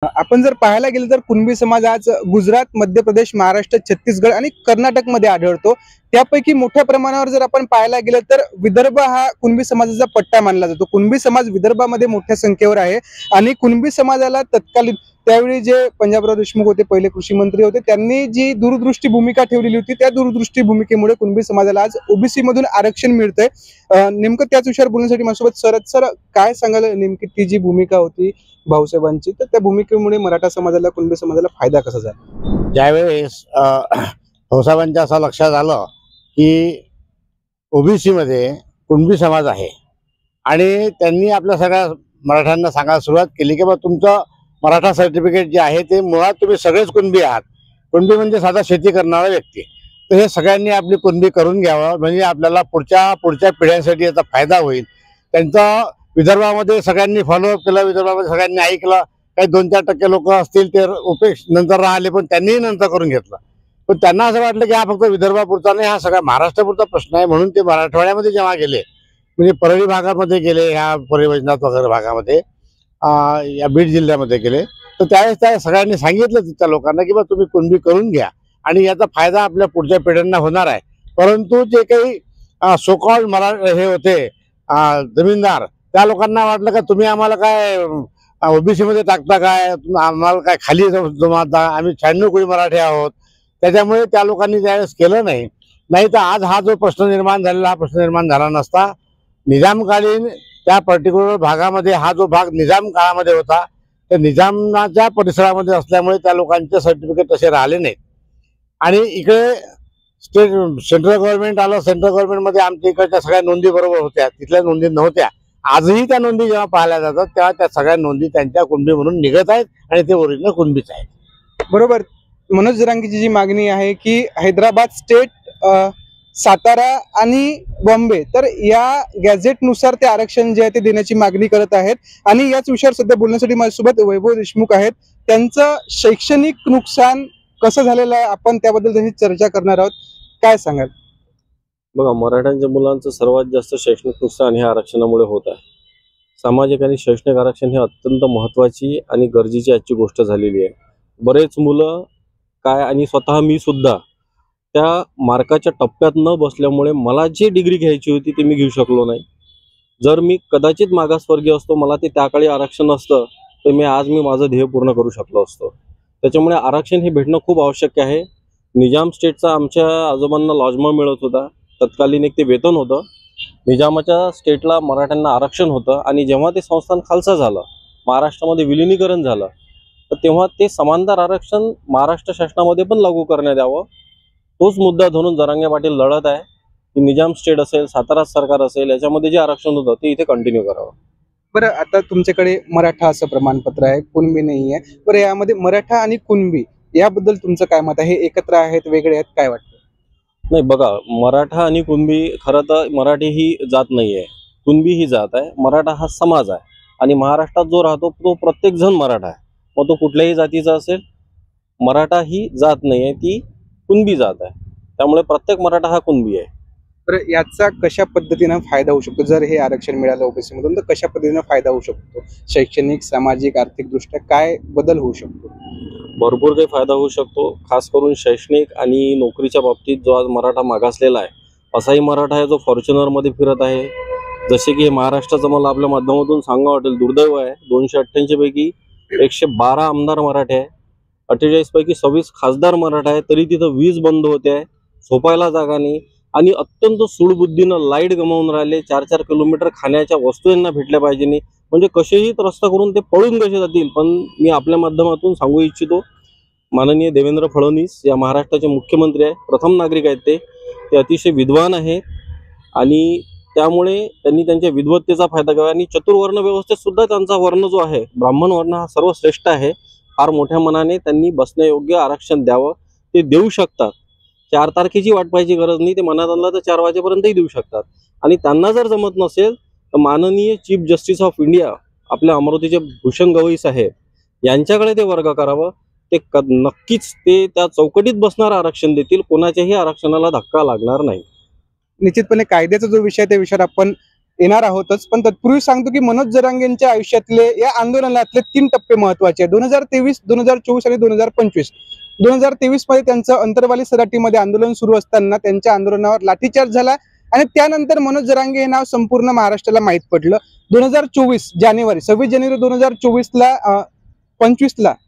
आपण जर पाहायला गेलं तर कुणबी समाज आज गुजरात, मध्य प्रदेश, महाराष्ट्र, छत्तीसगड आणि कर्नाटकमध्ये आढळतो. त्यापैकी मोठ्या प्रमाणावर जर आपण पाहायला गेलं तर विदर्भ हा कुणबी समाजाचा पट्टा मानला जातो. कुणबी समाज विदर्भामध्ये मोठ्या संख्येवर आहे आणि कुणबी समाजाला तत्कालीन त्यावेळी जे पंजाबराव देशमुख होते, पहिले कृषी मंत्री होते, त्यांनी जी दूरदृष्टी भूमिका ठेवलेली होती, त्या दूरदृष्टी भूमिकेमुळे कुणबी समाजाला आज ओबीसी मधून आरक्षण मिळतंय. नेमकं त्याच विषयावर बोलण्यासाठी माझ्यासोबत सर काय सांगाल, नेमकी ती जी भूमिका होती भाऊसाहेबांची, तर त्या भूमिकेमुळे मराठा समाजाला, कुणबी समाजाला फायदा कसा झाला? ज्यावेळेस भाऊसाहेबांच्या असं लक्षात आलं की ओबीसी मध्ये कुणबी समाज आहे आणि त्यांनी आपल्या सगळ्या मराठ्यांना सांगायला सुरुवात केली की बा तुमचं मराठा सर्टिफिकेट जे आहे ते मुळात तुम्ही सगळेच कुणबी आहात. कुणबी म्हणजे साधा शेती करणारा व्यक्ती. तर हे सगळ्यांनी आपली कुणबी करून घ्यावं, म्हणजे आपल्याला पुढच्या पिढ्यांसाठी याचा फायदा होईल. त्यांचा विदर्भामध्ये सगळ्यांनी फॉलोअप केलं, विदर्भामध्ये सगळ्यांनी ऐकलं. काही 2-4% लोक असतील ते नंतर राहिले, पण त्यांनीही नंतर करून घेतलं. पण त्यांना असं वाटलं की हा फक्त विदर्भापुरता नाही, हा सगळा महाराष्ट्रापुरता प्रश्न आहे. म्हणून ते मराठवाड्यामध्ये जेव्हा गेले, म्हणजे परळी भागामध्ये गेले, ह्या परिवजनात वगैरे भागामध्ये, या बीड जिल्ह्यामध्ये गेले, तर त्यावेळेस त्या सगळ्यांनी सांगितलं तिथल्या लोकांना की बा तुम्ही कुणबी करून घ्या आणि याचा फायदा आपल्या पुढच्या पिढ्यांना होणार आहे. परंतु जे काही सोकॉल्ड हे होते जमीनदार, त्या लोकांना वाटलं का तुम्ही आम्हाला काय ओबीसी मध्ये टाकता, काय आम्हाला काय खाली जमाता, आम्ही 96 कोटी मराठी आहोत. त्याच्यामुळे त्या लोकांनी त्यावेळेस केलं नाही तर आज हा जो प्रश्न निर्माण झालेला, हा प्रश्न निर्माण झाला नसता. निजामकालीन त्या पर्टिक्युलर भागामध्ये, हा जो भाग निजाम काळामध्ये होता, त्या निजामाच्या परिसरामध्ये असल्यामुळे त्या लोकांचे सर्टिफिकेट तसे राहिले नाहीत. आणि इकडे सेंट्रल गव्हर्नमेंट आलं. सेंट्रल गव्हर्नमेंटमध्ये आमच्या इकडच्या सगळ्या नोंदी बरोबर होत्या, तिथल्या नोंदी नव्हत्या. आजही त्या नोंदी जेव्हा पाहिल्या जातात तेव्हा त्या सगळ्या नोंदी त्यांच्या कुणबी म्हणून निघत आहेत आणि ते ओरिजिनल कुणबीच आहेत. बरोबर. मनोज जरांगेची जी मागणी आहे की हैदराबाद स्टेट, सातारा आणि बॉम्बे, तर या गॅझेटनुसार ते आरक्षण जे आहे ते देण्याची मागणी करत आहेत. आणि याच विषयावर सध्या बोलण्यासाठी माझ्यासोबत वैभव देशमुख आहेत. त्यांचं शैक्षणिक नुकसान कसं झालेलं आहे, आपण त्याबद्दल त्यांची चर्चा करणार आहोत. काय सांगाल? बघा, मराठ्यांच्या मुलांचं सर्वात जास्त शैक्षणिक नुकसान हे आरक्षणामुळे होत आहे. सामाजिक आणि शैक्षणिक आरक्षण हे अत्यंत महत्त्वाची आणि गरजेची आजची गोष्ट झालेली आहे. बरेच मुलं काय, आणि स्वतः मी सुद्धा त्या मार्काच्या टप्प्यात न बसल्यामुळे मला जी डिग्री घ्यायची होती ते मी घेऊ शकलो नाही. जर मी कदाचित मागासवर्गीय असतो, मला ते त्या काळी आरक्षण असतं, तर आज मी माझं ध्येय पूर्ण करू शकलो असतो. त्याच्यामुळे आरक्षण हे भेटणं खूप आवश्यक आहे. निजाम स्टेटचा आमच्या आजोबांना लॉजमा मिळत होता, तत्कालीन एक ते वेतन होतं. निजामाच्या स्टेटला मराठ्यांना आरक्षण होतं आणि जेव्हा ते संस्थान खालचं झालं, महाराष्ट्रामध्ये विलिनीकरण झालं, तर तेव्हा ते समांतर आरक्षण महाराष्ट्र शासनामध्ये पण लागू करण्यात यावं. तोच मुद्दा धरून जरांगे पाटील लढत आहे की निजाम स्टेट असेल, सातारा सरकार असेल, याच्यामध्ये जे आरक्षण होतं ते इथे कंटिन्यू करावं. बरं, आता तुमच्याकडे मराठा असं प्रमाणपत्र आहे, कुणबी नाही आहे. बरं, यामध्ये मराठा आणि कुणबी याबद्दल तुमचं काय मत आहे? एकत्र आहेत, वेगळे आहेत, काय वाटतं? नाही, बघा, मराठा आणि कुणबी, खरं तर मराठी ही जात नाही आहे, कुणबी ही जात आहे. मराठा हा समाज आहे आणि महाराष्ट्रात जो राहतो तो प्रत्येक जण मराठा आहे. मग तो कुठल्याही जातीचा असेल, मराठा ही जात नाही आहे, ती कुणबी जात आहे. त्यामुळे प्रत्येक मराठा हा कुणबी आहे. तर याचा कशा पद्धतीनं फायदा होऊ शकतो? जर हे आरक्षण मिळालं ओबीसी मधून, तर कशा पद्धतीनं फायदा होऊ शकतो? शैक्षणिक, सामाजिक, आर्थिक दृष्ट्या काय बदल होऊ शकतो? भरपूर काही फायदा होऊ शकतो. खास करून शैक्षणिक आणि नोकरीच्या बाबतीत जो आज मराठा मागासलेला आहे, असाही मराठा आहे जो फॉर्च्युनरमध्ये फिरत आहे. जसे की महाराष्ट्राचं मला आपल्या माध्यमातून सांगा वाटेल, दुर्दैव आहे, 288 पैकी 112 आमदार मराठे आहे, 48 पैकी 26 खासदार मराठा आहे, तरी तिथं वीज बंद होते आहे, झोपायला जागा नाही आणि अत्यंत सूडबुद्धीनं लाईट गमावून राहिले. 4-4 किलोमीटर खाण्याच्या वस्तू यांना भेटल्या पाहिजे नाही, म्हणजे कसेही त्रस्त करून ते पळून कसे जातील. पण मी आपल्या माध्यमातून सांगू इच्छितो, माननीय देवेंद्र फडणवीस या महाराष्ट्राचे मुख्यमंत्री आहे, प्रथम नागरिक आहेत, ते अतिशय विद्वान आहेत आणि त्यामुळे त्यांनी त्यांच्या विद्वत्तेचा फायदा घ्यावा. आणि चतुर्वर्ण व्यवस्थेत सुद्धा त्यांचा वर्ण जो आहे, ब्राह्मण वर्ण, हा सर्वश्रेष्ठ आहे. फार मोठ्या मनाने त्यांनी बसण्यायोग्य आरक्षण द्यावं, ते देऊ शकतात. 4 तारखेची वाट पाहायची गरज नाही, ते मनात आणलं तर 4 वाजेपर्यंतही देऊ शकतात. आणि त्यांना जर जमत नसेल तर माननीय चीफ जस्टिस ऑफ इंडिया आपल्या अमरावतीचे भूषण गवई साहेब यांच्याकडे ते वर्ग करावं. ते नक्कीच ते त्या चौकटीत बसणारं आरक्षण देतील, कोणाच्याही आरक्षणाला धक्का लागणार नाही. निश्चितपणे कायद्याचा जो विषय आहे त्या विषयावर आपण येणार आहोतच, पण तत्पूर्वी सांगतो की मनोज जरांगेंच्या आयुष्यातले या आंदोलनातले 3 टप्पे महत्वाचे आहेत. 2023, 2024 आणि 2025. 2023 मध्ये त्यांचं अंतरवाली सराटीमध्ये आंदोलन सुरू असताना त्यांच्या आंदोलनावर लाठीचार्ज झाला आणि त्यानंतर मनोज जरांगे हे नाव संपूर्ण महाराष्ट्राला माहीत पडलं. 2024 जानेवारी 26 जानेवारी 2024 ला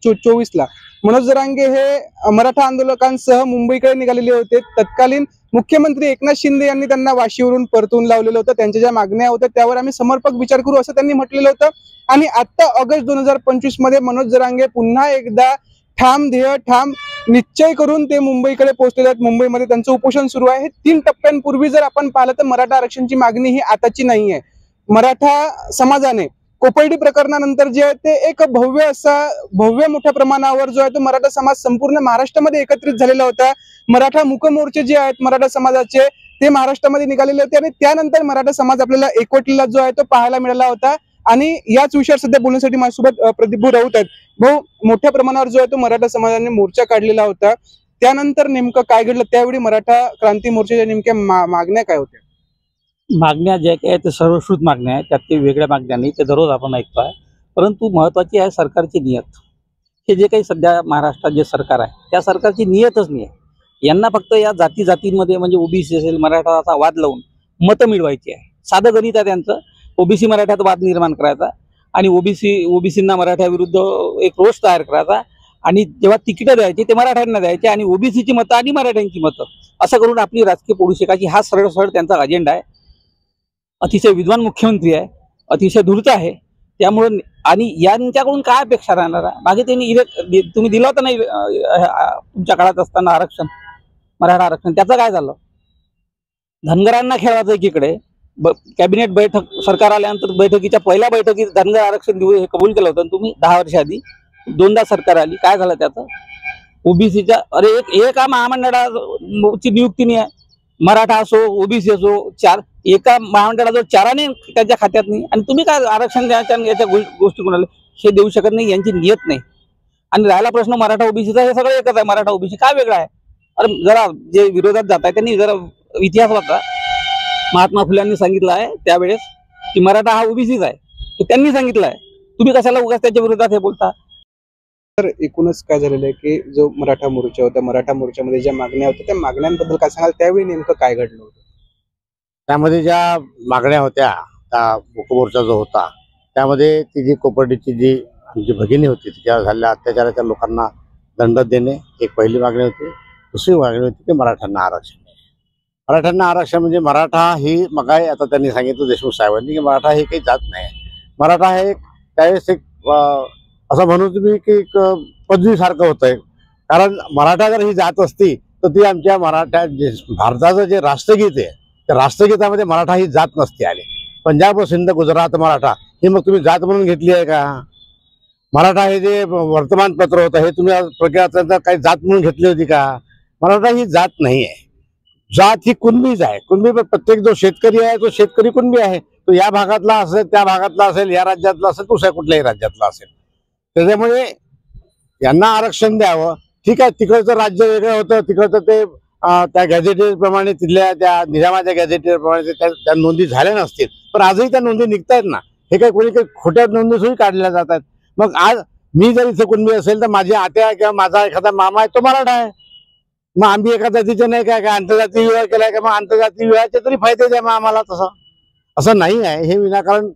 24 ला मनोज जरांगे हे मराठा आंदोलकांसह मुंबईकडे निघालेले होते. तत्कालीन मुख्यमंत्री एकनाथ शिंदे यांनी त्यांना वाशीवरून परतून लावलेलं होतं. त्यांच्या ज्या मागण्या होत्या त्यावर आम्ही समर्पक विचार करू असं त्यांनी म्हटलेलं होतं. आणि आता ऑगस्ट 2025 मध्ये मनोज जरांगे पुन्हा एकदा ठाम ध्येय ठाम निश्चय करून ते मुंबईकडे पोहोचलेले आहेत. मुंबईमध्ये त्यांचं उपोषण सुरू आहे. 3 टप्प्यांपूर्वी जर आपण पाहिलं तर मराठा आरक्षणाची मागणी ही आताची नाही आहे. मराठा समाजाने कोपर्डी प्रकरणानंतर जे आहे ते एक भव्य मोठ्या प्रमाणावर जो आहे तो मराठा समाज संपूर्ण महाराष्ट्रामध्ये एकत्रित झालेला होता. मराठा मूकमोर्चे जे आहेत मराठा समाजाचे ते महाराष्ट्रामध्ये निघालेले होते आणि त्यानंतर मराठा समाज आपल्याला एकवटलेला जो आहे तो पाहायला मिळाला होता. आणि याच विषयावर सध्या बोलण्यासाठी माझ्यासोबत प्रदीप भाऊ राऊत आहेत. भाऊ, मोठ्या प्रमाणावर जो आहे तो मराठा समाजाने मोर्चा काढलेला होता. त्यानंतर नेमकं काय घडलं? त्यावेळी मराठा क्रांती मोर्चाच्या नेमक्या मागण्या काय होत्या? मागण्या ज्या काही ते सर्वश्रुत मागण्या आहेत, त्यात काही वेगळ्या मागण्या नाही, ते दररोज आपण ऐकतोय. परंतु महत्त्वाची आहे सरकारची नियत. हे जे काही सध्या महाराष्ट्रात जे सरकार आहे त्या सरकारची नियतच नाही आहे. यांना फक्त या जातींमध्ये म्हणजे ओबीसी असेल मराठाचा वाद लावून मतं मिळवायची आहे. साधं गणित आहे त्यांचं. ओबीसी मराठ्यात वाद निर्माण करायचा आणि ओबीसींना मराठ्याविरुद्ध एक रोष तयार करायचा आणि जेव्हा तिकीटं द्यायची ते मराठ्यांना द्यायचे आणि ओबीसीची मतं आणि मराठ्यांची मतं असं करून आपली राजकीय पोळू शिकायची. हा सरळ त्यांचा अजेंडा आहे. अतिशय विद्वान मुख्यमंत्री आहे, अतिशय धूर्त आहे. त्यामुळं आणि यांच्याकडून काय अपेक्षा राहणार आहे? मागे त्यांनी तुम्ही दिलं होतं नाही तुमच्या काळात असताना आरक्षण, मराठा आरक्षण, त्याचं काय झालं? धनगरांना खेळायचं एकीकडे. कॅबिनेट बैठक सरकार आल्यानंतर बैठकीच्या पहिल्या बैठकीत धनगर आरक्षण देऊ हे कबूल केलं होतं तुम्ही 10 वर्ष आधी. 2दा सरकार आली, काय झालं त्याचं? ओबीसीच्या एका महामंडळाची नियुक्ती नाही आहे. मराठा असो ओबीसी असो, एका महामंडळाजवळ 4 त्यांच्या खात्यात नाही आणि तुम्ही काय आरक्षण द्यायच्या याच्या गोष्टी कोणाला हे देऊ शकत नाही. यांची नियत नाही. आणि राहिला प्रश्न मराठा ओबीसीचा, हे सगळं एकच आहे. मराठा ओबीसी काय वेगळा आहे? अरे जरा जे विरोधात जात आहे त्यांनी जरा इतिहास वाचा. महात्मा फुल्यांनी सांगितलं आहे त्यावेळेस की मराठा हा ओबीसीच आहे, हे त्यांनी सांगितलं आहे. तुम्ही कशाला उगाच त्याच्या विरोधात हे बोलता? तर एकूणच काय झालेलं आहे की जो मराठा मोर्चा होता, मराठा मोर्चामध्ये ज्या मागण्या होत्या त्या मागण्यांबद्दल काय सांगाल? त्यावेळी नेमकं काय घडलं होतं? त्यामध्ये ज्या मागण्या होत्या, त्या मूकमोर्चा जो होता त्यामध्ये ती जी कोपर्डीची जी आमची भगिनी होती तिच्या झालेल्या अत्याचाराच्या लोकांना दंड देणे एक पहिली मागणी होती. दुसरी मागणी होती की मराठ्यांना आरक्षण. मराठ्यांना आरक्षण म्हणजे मराठा ही मग आता त्यांनी सांगितलं देशमुख साहेबांनी की मराठा हे काही जात नाही. मराठा हे त्यावेळेस एक असं म्हणू तुम्ही की एक पदवीसारखं होतंय. कारण मराठा जर ही जात असती तर ती आमच्या भारताचं जे राष्ट्रगीत आहे त्या राष्ट्रगीतामध्ये मराठा ही जात नसती आली. पंजाब सिंध गुजरात मराठा ही मग तुम्ही जात म्हणून घेतली आहे का? मराठा हे जे वर्तमानपत्र होतं हे तुम्ही प्रक्रिया काही जात म्हणून घेतली होती का? मराठा ही जात नाही आहे. जात ही कुणबीच आहे. कुणबी प्रत्येक जो शेतकरी आहे तो शेतकरी कुणबी आहे. तो या भागातला असेल, त्या भागातला असेल, या राज्यातला असेल, दुसऱ्या कुठल्याही राज्यातला असेल. त्याच्यामुळे यांना आरक्षण द्यावं. ठीक आहे, तिकडचं राज्य वेगळं होतं, तिकडचं ते त्या गॅझेटेप्रमाणे तिथल्या त्या निजामाच्या गॅझेटेप्रमाणे त्या नोंदी झाल्या नसतील. पण आजही त्या नोंदी निघतायत ना. हे काही कोणी काही खोट्या नोंदी सुद्धा काढल्या जातात. मग आज मी जर इथे कुणबी असेल तर माझी आत्या किंवा माझा एखादा मामा आहे तो मराठा आहे. मग आम्ही एका जातीचे नाही काय आंतरजातीय विवाह केलाय का? मग आंतरजातीय विवाहाचे तरी फायदे द्या मग आम्हाला. असं नाही आहे. हे विनाकारण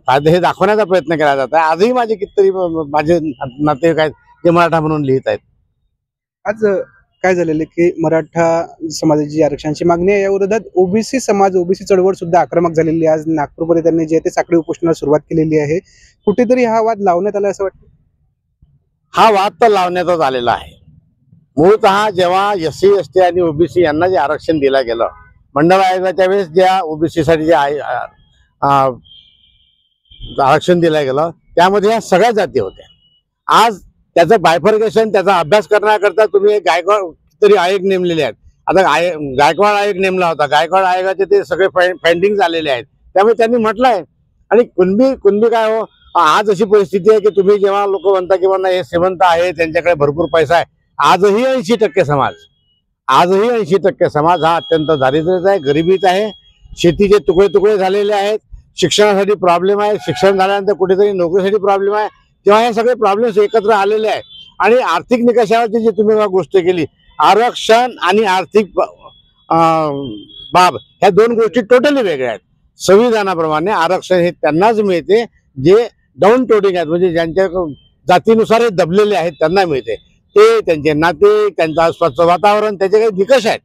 फायदे हे दाखवण्याचा प्रयत्न केला जात आहे. आजही माझे कितीतरी माझे नातेवाईक आहेत जे मराठा म्हणून लिहित आहेत. आज काय झालेलं की मराठा समाजाची आरक्षणाची मागणी आहे, या विरोधात ओबीसी समाज, ओबीसी चळवळ सुद्धा आक्रमक झालेली आहे. आज नागपूरमध्ये त्यांनी जे ते साखळी उपोषणाला सुरुवात केलेली आहे. कुठेतरी हा वाद लावण्यात आला असं वाटतं? हा वाद तर लावण्यातच आलेला आहे. मूळतः जेव्हा SC ST आणि ओबीसी यांना जे आरक्षण दिलं गेलं मंडळ आयोगाच्या वेळेस, ज्या ओबीसीसाठी जे आरक्षण दिलं गेलं त्यामध्ये या सगळ्या जाती होत्या. आज त्याचं बायफर्गेशन, त्याचा अभ्यास करण्याकरता तुम्ही एक गायकवाड तरी आयोग नेमलेले आहेत. आता गायकवाड आयोग नेमला होता. गायकवाड आयोगाचे ते सगळे फाइंडिंग्स आलेले आहेत. त्यामुळे त्यांनी म्हटलंय. आणि कुणबी काय हो, आज अशी परिस्थिती आहे की तुम्ही जेव्हा लोक म्हणता की म्हणा हे श्रीमंत आहे, त्यांच्याकडे भरपूर पैसा आहे, आजही 80% समाज हा अत्यंत दारिद्र्याचा आहे, गरिबीचा आहे. शेतीचे तुकडे तुकडे झालेले आहेत, शिक्षणासाठी प्रॉब्लेम आहे, शिक्षण झाल्यानंतर कुठेतरी नोकरीसाठी प्रॉब्लेम आहे, तेव्हा हे सगळे प्रॉब्लेम्स एकत्र आलेले आहे. आणि आर्थिक निकषावरची जी तुम्ही गोष्ट केली, आरक्षण आणि आर्थिक बाब ह्या दोन गोष्टी टोटली वेगळ्या आहेत. संविधानाप्रमाणे आरक्षण हे त्यांनाच मिळते जे डाऊन टोटिंग आहेत, म्हणजे ज्यांच्या जातीनुसार हे दबलेले आहेत त्यांना मिळते. ते त्यांचे नाते, त्यांचं आसपासचं वातावरण, त्याचे काही निकष आहेत.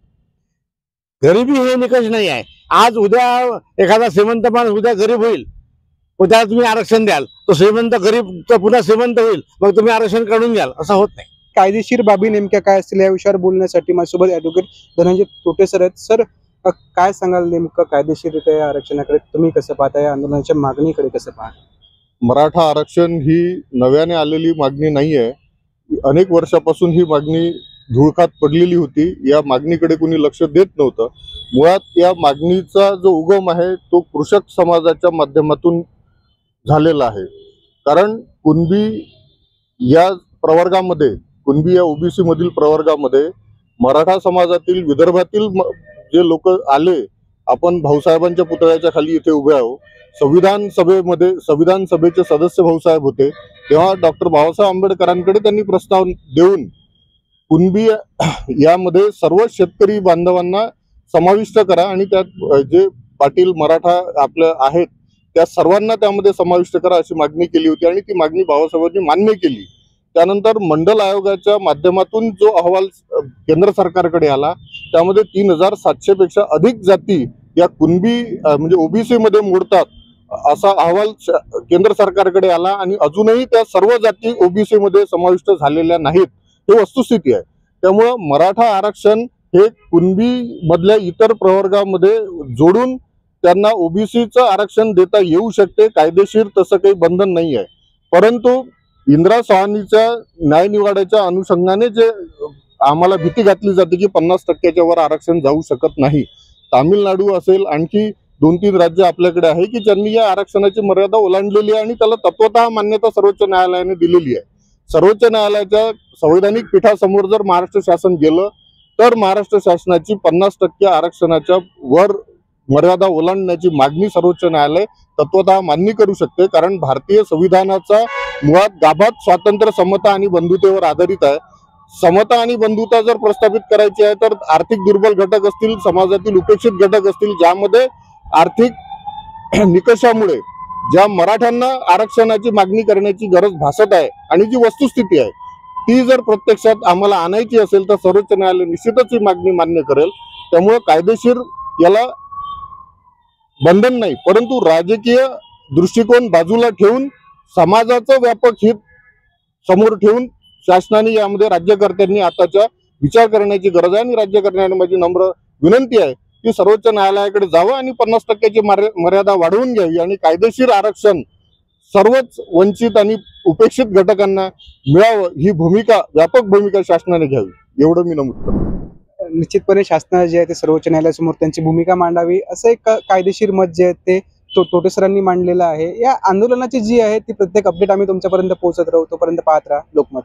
गरिबी हे निकष नाही आहे. आज उद्या एखादा श्रीमंत माणूस उद्या गरीब होईल, उद्या तुम्ही आरक्षण द्याल, तो श्रीमंत गरीब तर पुन्हा श्रीमंत होईल, मग तुम्ही आरक्षण काढून घ्याल, असं होत नाही. कायदेशीर बाबी नेमक्या काय असतील या विषयावर बोलण्यासाठी माझ्यासोबत ॲडव्होकेट धनंजय तोटे सर आहेत. सर, काय सांगाल नेमकं कायदेशीररित्या या आरक्षणाकडे तुम्ही कसं पाहता, या आंदोलनाच्या मागणीकडे कसं पाहता? मराठा आरक्षण ही नव्याने आलेली मागणी नाही आहे. अनेक वर्षापासून ही मागणी धुळखात पडलेली होती. या मागणीकडे कोणी लक्ष देत नव्हतं. मुळात या मागणीचा जो उगम आहे तो कृषक समाजाच्या माध्यमातून झालेला आहे. कारण कुणबी या प्रवर्गामध्ये, कुणबी या ओबीसी मधील प्रवर्गामध्ये मराठा समाजातील, विदर्भातील जे लोक आले, आपण भाऊसाहेबांच्या पुतळ्याच्या खाली इथे उभे आहोत. संविधान सभेचे सदस्य भाऊसाहेब होते, तेव्हा डॉक्टर बाबासाहेब आंबेडकरांकडे त्यांनी प्रस्ताव देऊन कुणबी यामध्ये सर्व शेतकरी बांधवांना समाविष्ट करा आणि त्यात जे पाटील मराठा आपल्या आहेत त्या सर्वांना त्यामध्ये समाविष्ट करा अशी मागणी केली होती आणि ती मागणी बाबासाहेबांनी मान्य केली. त्यानंतर मंडल आयोगाच्या माध्यमातून जो अहवाल केंद्र सरकारकडे आला त्यामध्ये 3700 पेक्षा अधिक जाती या कुणबी म्हणजे ओबीसी मध्ये मोडतात असा अहवाल केंद्र सरकारकडे आला आणि अजूनही त्या सर्व जाती ओबीसी मध्ये समाविष्ट झालेल्या नाहीत, ही वस्तुस्थिती आहे. त्यामुळं मराठा आरक्षण हे कुणबी मधल्या इतर प्रवर्गामध्ये जोडून त्यांना ओबीसीचं आरक्षण देता येऊ शकते. कायदेशीर तसं काही बंधन नाही आहे. परंतु इंदिरा चव्हाणीच्या न्यायनिवाड्याच्या अनुषंगाने जे आम्हाला भीती घातली जाते की 50% वर आरक्षण जाऊ शकत नाही. तामिळनाडू असेल, आणखी 2-3 राज्य आपल्याकडे आहे की ज्यांनी या आरक्षणाची मर्यादा ओलांडलेली आहे आणि त्याला तत्वतः मान्यता सर्वोच्च न्यायालयाने दिलेली आहे. सर्वोच्च न्यायालयाच्या संवैधानिक पीठासमोर जर महाराष्ट्र शासन गेलं तर महाराष्ट्र शासनाची 50% आरक्षणाच्या वर मर्यादा ओलांडण्याची मागणी सर्वोच्च न्यायालय तत्वतः मान्य करू शकते. कारण भारतीय संविधानाचा मुळात गाभा स्वातंत्र्य, समता आणि बंधुतेवर आधारित आहे. समता आणि बंधुता जर प्रस्थापित करायची आहे तर आर्थिक दुर्बल घटक असतील, समाजातील उपेक्षित घटक असतील, ज्यामध्ये आर्थिक निकषामुळे ज्या मराठ्यांना आरक्षणाची मागणी करण्याची गरज भासत आहे आणि जी वस्तुस्थिती आहे ती जर प्रत्यक्षात आम्हाला आणायची असेल तर सर्वोच्च न्यायालय निश्चितच ही मागणी मान्य करेल. त्यामुळे कायदेशीर याला बंधन नाही, परंतु राजकीय दृष्टिकोन बाजूला ठेवून समाजाचं व्यापक हित समोर ठेवून शासनाने यामध्ये राज्यकर्त्यांनी आताच्या विचार करण्याची गरज आहे आणि राज्यकर्त्यांना माझी नम्र विनंती आहे की सर्वोच्च न्यायालयाकडे जावं आणि 50% मर्यादा वाढवून घ्यावी आणि कायदेशीर आरक्षण सर्वच वंचित आणि उपेक्षित घटकांना मिळावं, ही भूमिका, व्यापक भूमिका शासनाने घ्यावी, एवढं मी नमूद करतो. निश्चितपणे शासनाने जे आहे ते सर्वोच्च न्यायालयासमोर त्यांची भूमिका मांडावी असं एक कायदेशीर मत जे आहे ते तोटे सरांनी मांडलेलं आहे. या आंदोलनाची जी आहे ती प्रत्येक अपडेट आम्ही तुमच्यापर्यंत पोहोचत राहू. तोपर्यंत पाहत राहा लोकमत.